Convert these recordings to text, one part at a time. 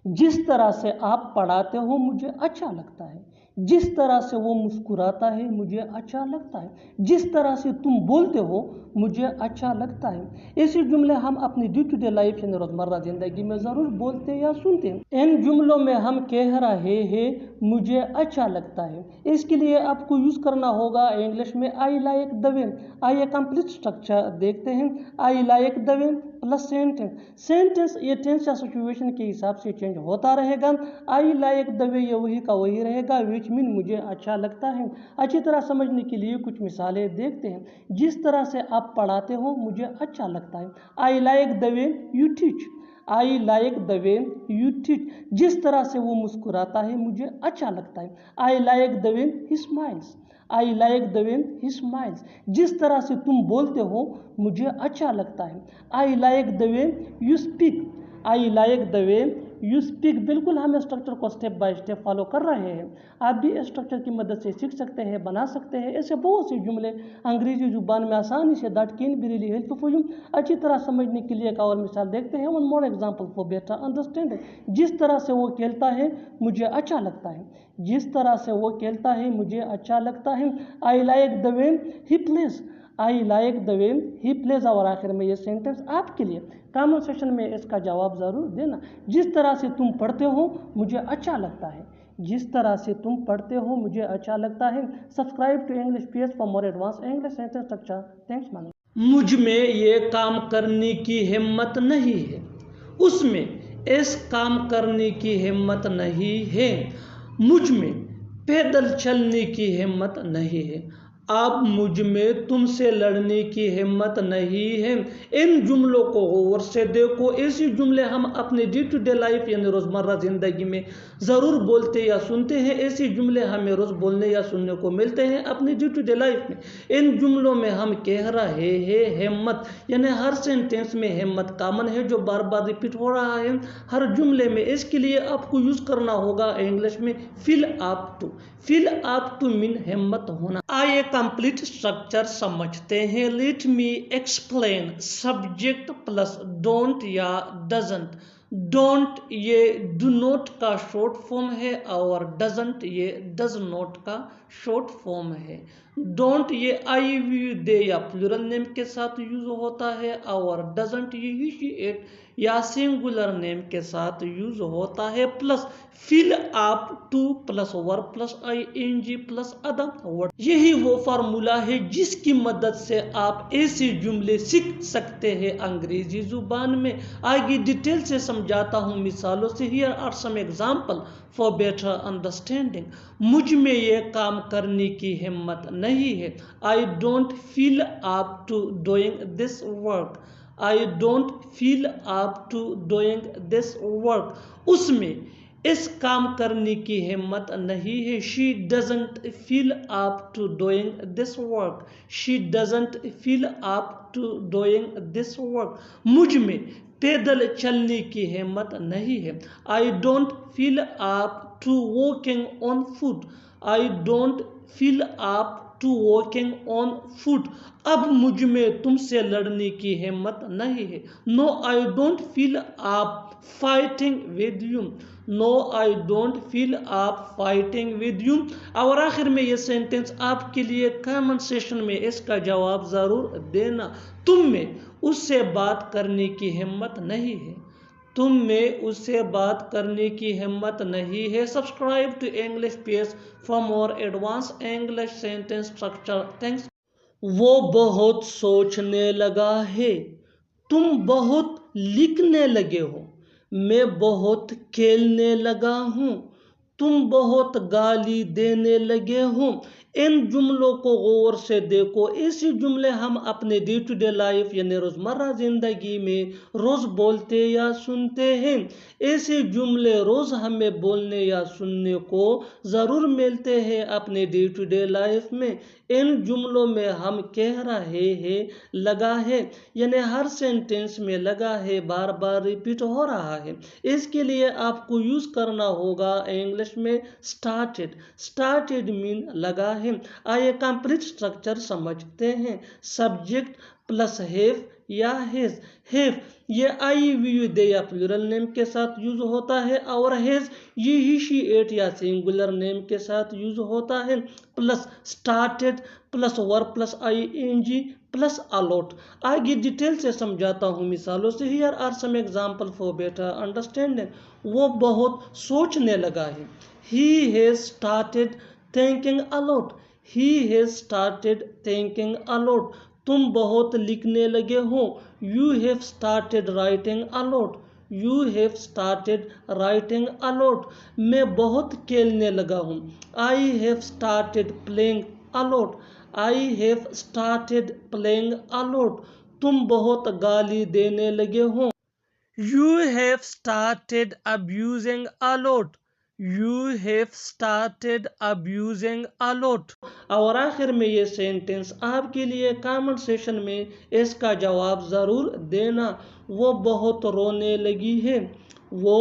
जिस तरह से आप पढ़ाते हो मुझे अच्छा लगता है, जिस तरह से वो मुस्कुराता है मुझे अच्छा लगता है, जिस तरह से तुम बोलते हो मुझे अच्छा लगता है। ऐसे जुमले हम अपनी डे टू डे लाइफ यानी रोज़मर्रा ज़िंदगी में ज़रूर बोलते हैं या सुनते हैं। इन जुमलों में हम कह रहे हैं मुझे अच्छा लगता है, इसके लिए आपको यूज़ करना होगा इंग्लिश में आई लाइक द वे। आइए कंप्लीट स्ट्रक्चर देखते हैं। I like the way plus sentence. Sentence ये टेंस या सिचुएशन के हिसाब से चेंज होता रहेगा। आई लाइक द वे ये वही का वही रहेगा, विच मीन मुझे अच्छा लगता है। अच्छी तरह समझने के लिए कुछ मिसालें देखते हैं। जिस तरह से आप पढ़ाते हो मुझे अच्छा लगता है। I like the way you teach. I like the way you teach. जिस तरह से वो मुस्कुराता है मुझे अच्छा लगता है। I like the way he smiles. I like the way he smiles. जिस तरह से तुम बोलते हो मुझे अच्छा लगता है। I like the way you speak. I like the way you speak. बिल्कुल हम स्ट्रक्चर को स्टेप बाय स्टेप फॉलो कर रहे हैं। आप भी स्ट्रक्चर की मदद से सीख सकते हैं, बना सकते हैं। ऐसे बहुत से जुमले अंग्रेजी जुबान में आसानी say that can be really helpful for you. अच्छी तरह समझने के लिए एक और मिसाल देखते हैं। One more example for better understanding. जिस तरह से वो खेलता है मुझे अच्छा लगता है। जिस तरह से वो खेलता है मुझे अच्छा लगता है। I like the way he plays. I like the way he plays. और आखिर में ये सेंटेंस आपके लिए। कमेंट सेक्शन में इसका जवाब ज़रूर देना। जिस तरह से तुम पढ़ते हो मुझे अच्छा लगता है। जिस तरह से तुम पढ़ते हो मुझे अच्छा लगता है। Subscribe to English PS for more advance English sentence structure. Thanks ma'am. मुझ में ये काम करने की हिम्मत नहीं है, उसमें इस काम करने की हिम्मत नहीं है। मुझ में पैदल चलने की हिम्मत नहीं है। अब मुझ में तुमसे लड़ने की हिम्मत नहीं है। इन जुमलों को गौर से देखो। ऐसे जुमले हम अपने डे टू डे लाइफ यानी रोज़मर्रा ज़िंदगी में ज़रूर बोलते या सुनते हैं। ऐसे जुमले हमें रोज़ बोलने या सुनने को मिलते हैं अपनी डे टू डे लाइफ में। इन जुमलों में हम कह रहे हैं हिम्मत, यानी हर सेंटेंस में हिम्मत कॉमन है जो बार बार रिपीट हो रहा है हर जुमले में। इसके लिए आपको यूज़ करना होगा इंग्लिश में feel up to. Feel up to mean हिम्मत होना। आइए कंप्लीट स्ट्रक्चर समझते हैं। Let me explain. Subject plus don't या डजंट। डोंट ये डू नॉट का शॉर्ट फॉर्म है और डजंट ये डज नॉट का शॉर्ट फॉर्म है। डोंट ये आई वी दे या प्लूरल नेम के साथ यूज होता है और डजंट ये ही शी इट या सिंगुलर नेम के साथ यूज होता है। Plus fill up to plus verb plus I N G plus other word. यही वो फार्मूला है जिसकी मदद से आप ऐसे जुमले सीख सकते हैं अंग्रेजी जुबान में। आगे डिटेल से समझाता हूँ मिसालों से। Here are some example for better understanding. मुझ में ये काम करने की हिम्मत नहीं है। I don't feel up to doing this work. I don't feel up to doing this work. उसमें इस काम करने की हिम्मत नहीं है। She doesn't feel up to doing this work. She doesn't feel up to doing this work. मुझ में पैदल चलने की हिम्मत नहीं है। I don't feel up to walking on foot. I don't feel up to walking on foot. अब मुझ में तुमसे लड़ने की हिम्मत नहीं है। No I don't feel up fighting with you. No I don't feel up fighting with you. और आखिर में ये सेंटेंस आपके लिए कमेंट सेक्शन में इसका जवाब ज़रूर देना। तुम में उससे बात करने की हिम्मत नहीं है। तुम में उससे बात करने की हिम्मत नहीं है। Subscribe to English PS for more advance English sentence structure. Thanks. वो बहुत सोचने लगा है। तुम बहुत लिखने लगे हो। मैं बहुत खेलने लगा हूँ। तुम बहुत गाली देने लगे हो। इन जुमलों को गौर से देखो। ऐसे जुमले हम अपने डे टू डे लाइफ यानी रोज़मर्रा ज़िंदगी में रोज़ बोलते या सुनते हैं। ऐसे जुमले रोज़ हमें बोलने या सुनने को ज़रूर मिलते हैं अपने डे टू डे लाइफ में। इन जुमलों में हम कह रहे हैं लगा है, यानी हर सेंटेंस में लगा है बार बार रिपीट हो रहा है। इसके लिए आपको यूज़ करना होगा इंग्लिश में स्टार्टेड। स्टार्टेड मीन लगा है। आइए कंप्लीट स्ट्रक्चर समझते हैं। सब्जेक्ट प्लस हैव या हैज। हैव ये आई वी यू दे या प्लूरल नेम के साथ यूज होता है, और हैज ये ही शी इट या सिंगुलर नेम के साथ यूज होता है। Plus started plus verb plus ING plus a lot. आगे डिटेल से समझाता हूँ मिसालों से। Here are some example for better understanding. वो बहुत सोचने लगा है। He has started thinking a lot. He has started thinking a lot. तुम बहुत लिखने लगे हो। You have started writing a lot. You have started writing a lot. मैं बहुत खेलने लगा हूँ। I have started playing a lot. I have started playing a lot. तुम बहुत गाली देने लगे हो। You have started abusing a lot. You have started abusing a lot. और आखिर में ये सेंटेंस आपके लिए कमेंट सेशन में इसका जवाब ज़रूर देना। वो बहुत रोने लगी है। वो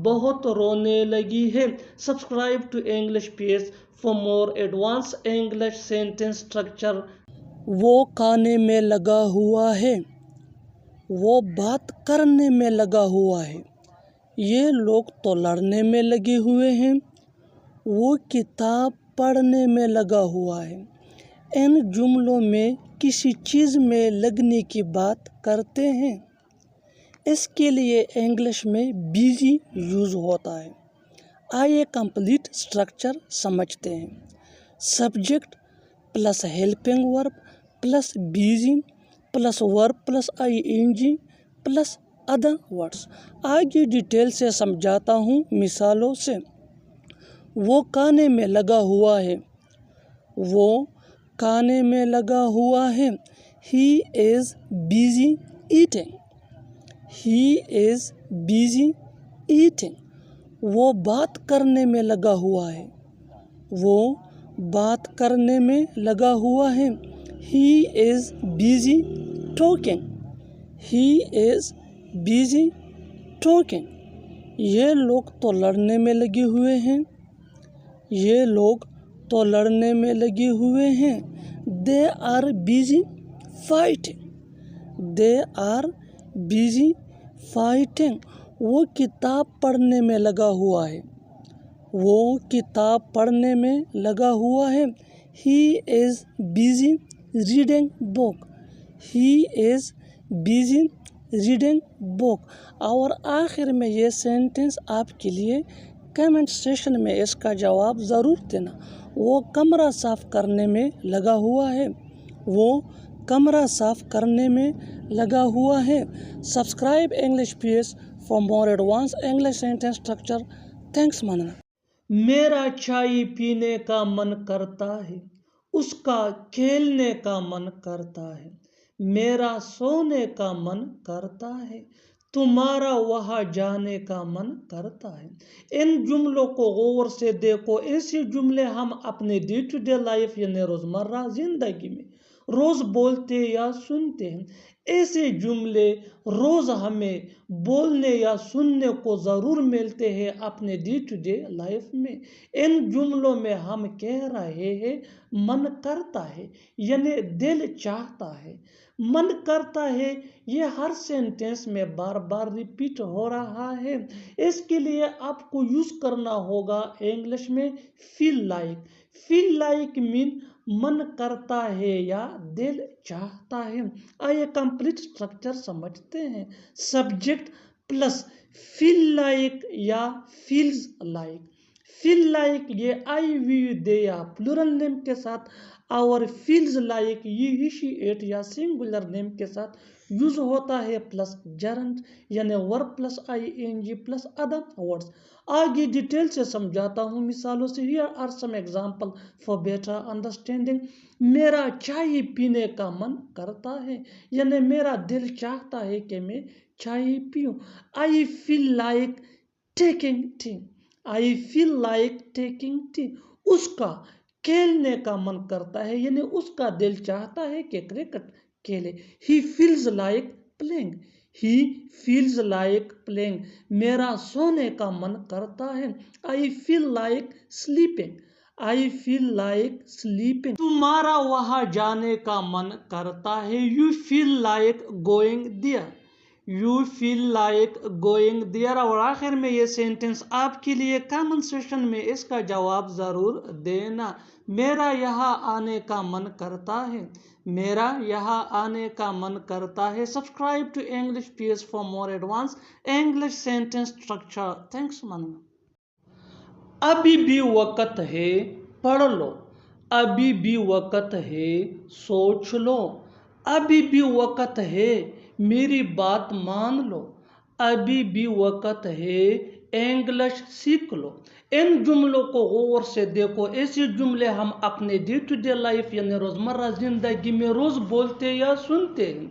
बहुत रोने लगी है। Subscribe to English page for more advance English sentence structure. वो खाने में लगा हुआ है। वो बात करने में लगा हुआ है। ये लोग तो लड़ने में लगे हुए हैं। वो किताब पढ़ने में लगा हुआ है। इन जुमलों में किसी चीज़ में लगने की बात करते हैं। इसके लिए इंग्लिश में बिजी यूज़ होता है। आइए कंप्लीट स्ट्रक्चर समझते हैं। Subject plus helping verb plus busy plus verb plus ING plus other words. आगे डिटेल से समझाता हूँ मिसालों से। वो खाने में लगा हुआ है। वो खाने में लगा हुआ है। He is busy eating. He is busy eating. वो बात करने में लगा हुआ है। वो बात करने में लगा हुआ है। He is busy talking. He is busy talking. ये लोग तो लड़ने में लगे हुए हैं। ये लोग तो लड़ने में लगे हुए हैं। They are busy fighting. They are busy fighting. वो किताब पढ़ने में लगा हुआ है। वो किताब पढ़ने में लगा हुआ है। He is busy reading book. He is busy reading book. और आखिर में ये सेंटेंस आपके लिए कमेंट सेशन में इसका जवाब ज़रूर देना। वो कमरा साफ़ करने में लगा हुआ है। वो कमरा साफ़ करने में लगा हुआ है। Subscribe English page for more advance English sentence structure. Thanks मानना। मेरा चाय पीने का मन करता है। उसका खेलने का मन करता है। मेरा सोने का मन करता है। तुम्हारा वहाँ जाने का मन करता है। इन जुमलों को गौर से देखो। ऐसे जुमले हम अपने डे टू डे लाइफ यानी रोज़मर्रा ज़िंदगी में रोज़ बोलते या सुनते हैं। ऐसे जुमले रोज़ हमें बोलने या सुनने को ज़रूर मिलते हैं अपने डे टू डे लाइफ में। इन जुमलों में हम कह रहे हैं मन करता है, यानी दिल चाहता है। मन करता है ये हर सेंटेंस में बार बार रिपीट हो रहा है। इसके लिए आपको यूज़ करना होगा इंग्लिश में feel like. Feel like mean मन करता है या दिल चाहता है। आइए कंप्लीट स्ट्रक्चर समझते हैं। सब्जेक्ट प्लस फील लाइक या फील्स लाइक। फील लाइक ये आई वी दे या प्लूरल नेम के साथ, और फील्स लाइक ये ही शी इट या सिंगुलर नेम के साथ यूज होता है प्लस जरंट यानी verb plus ING plus other words. आगे डिटेल से समझाता हूँ मिसालों से। Here are some example for better understanding. मेरा चाय पीने का मन करता है, यानी मेरा दिल चाहता है कि मैं चाय पीऊँ। I feel like taking tea. I feel like taking tea. उसका खेलने का मन करता है, यानी उसका दिल चाहता है कि क्रिकेट खेले। He feels like playing. He feels like playing. मेरा सोने का मन करता है। आई feel like sleeping. I feel like sleeping. तुम्हारा वहाँ जाने का मन करता है. You feel like going there. You feel like going there. और आखिर में ये सेंटेंस आपके लिए कमेंट सेक्शन में इसका जवाब ज़रूर देना. मेरा यहाँ आने का मन करता है. मेरा यहाँ आने का मन करता है. Subscribe to English PS for more advanced English sentence structure. Thanks man. अभी भी वक़्त है, पढ़ लो. अभी भी वक़्त है, सोच लो. अभी भी वक़्त है, मेरी बात मान लो. अभी भी वक़्त है, इंग्लिश सीख लो. इन जुमलों को गौर से देखो. ऐसे जुमले हम अपने डे टू डे लाइफ यानी रोज़मर्रा ज़िंदगी में रोज़ बोलते या सुनते हैं.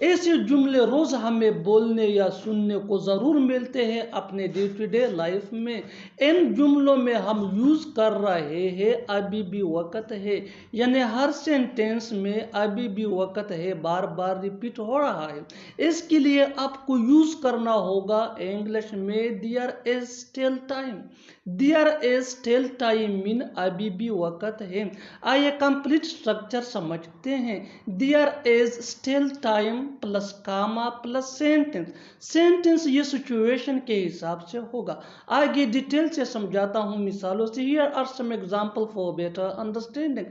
ऐसे जुमले रोज़ हमें बोलने या सुनने को ज़रूर मिलते हैं अपने डे टू डे लाइफ में. इन जुमलों में हम यूज़ कर रहे हैं अभी भी वक़्त है, यानी हर सेंटेंस में अभी भी वक़्त है बार बार रिपीट हो रहा है. इसके लिए आपको यूज़ करना होगा इंग्लिश में there is still time. There is still time mean अभी भी वक़्त है. आइए कंप्लीट स्ट्रक्चर समझते हैं. There is still time plus comma plus sentence. Sentence ये सिचुएशन के हिसाब से होगा. आगे डिटेल से समझाता हूँ मिसालों से. Here are some example for better understanding.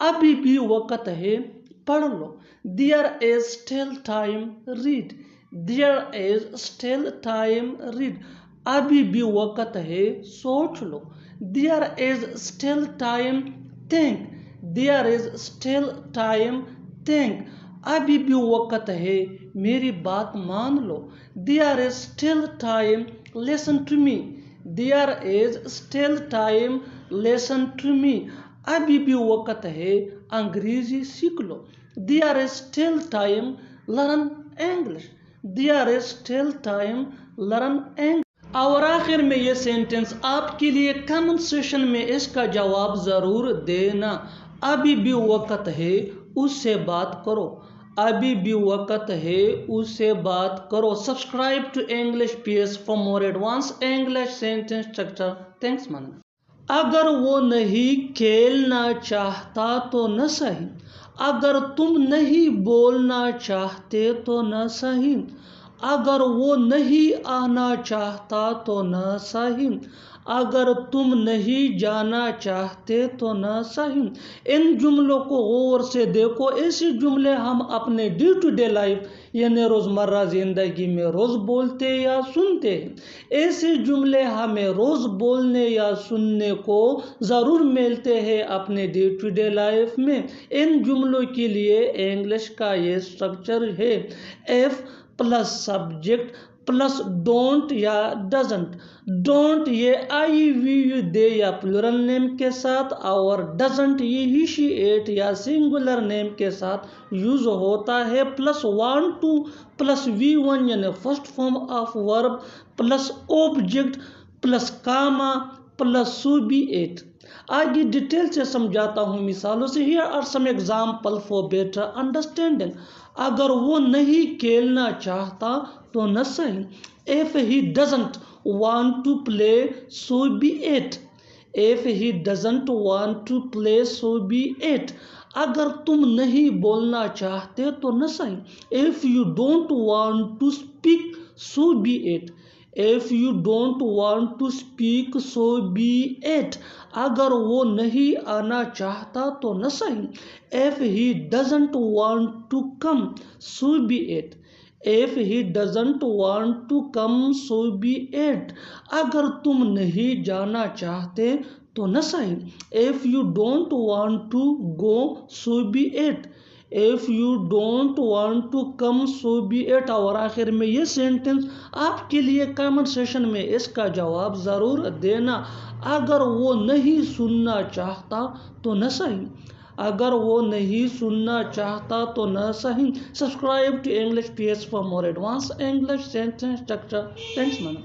अभी भी वक़्त है, पढ़ लो. There is still time, read. There is still time, read. अभी भी वक़्त है, सोच लो. There is still time, think. There is still time, think. अभी भी वक़्त है, मेरी बात मान लो. There is still time, listen to me. There is still time, listen to me. अभी भी वक़्त है, अंग्रेजी सीख लो. There is still time, learn English. There is still time, learn English. और आखिर में ये सेंटेंस आपके लिए कमेंट सेक्शन में इसका जवाब ज़रूर देना. अभी भी वक़्त है, उससे बात करो. अभी भी वक़्त है, उससे बात करो. Subscribe to English PS for more advance English sentence structure. Thanks man. अगर वो नहीं खेलना चाहता तो न सही. अगर तुम नहीं बोलना चाहते तो न सही. अगर वो नहीं आना चाहता तो न सही. अगर तुम नहीं जाना चाहते तो न सही. इन जुमलों को गौर से देखो. ऐसे जुमले हम अपने डे टू डे लाइफ यानी रोज़मर्रा ज़िंदगी में रोज़ बोलते या सुनते हैं. ऐसे जुमले हमें रोज़ बोलने या सुनने को ज़रूर मिलते हैं अपने डे टू डे लाइफ में. इन जुमलों के लिए इंग्लिश का ये स्ट्रक्चर है. F plus subject plus don't या डजंट. डोंट ये आई वी यू दे या प्लूरल नेम के साथ, और डजंट ये ही शी एट या सिंगुलर नेम के साथ यूज होता है. Plus want to plus V1 यानी first form of verb plus object plus comma plus to be at. आगे डिटेल से समझाता हूँ मिसालों से. Here are some example for better understanding. अगर वो नहीं खेलना चाहता तो न सही. If he doesn't want to play so be it. If he doesn't want to play so be it. अगर तुम नहीं बोलना चाहते तो न सही. If you don't want to speak so be it. If you don't want to speak so be it. अगर वो नहीं आना चाहता तो न सही. If he doesn't want to come so be it. If he doesn't want to come so be it. अगर तुम नहीं जाना चाहते तो न सही. If you don't want to go so be it. If you don't want to come so be it. और आखिर में ये सेंटेंस आपके लिए कमेंट सेक्शन में इसका जवाब ज़रूर देना. अगर वो नहीं सुनना चाहता तो न सही. अगर वो नहीं सुनना चाहता तो न सही. Subscribe to English PS for more advance English sentence structure. Thanks madam.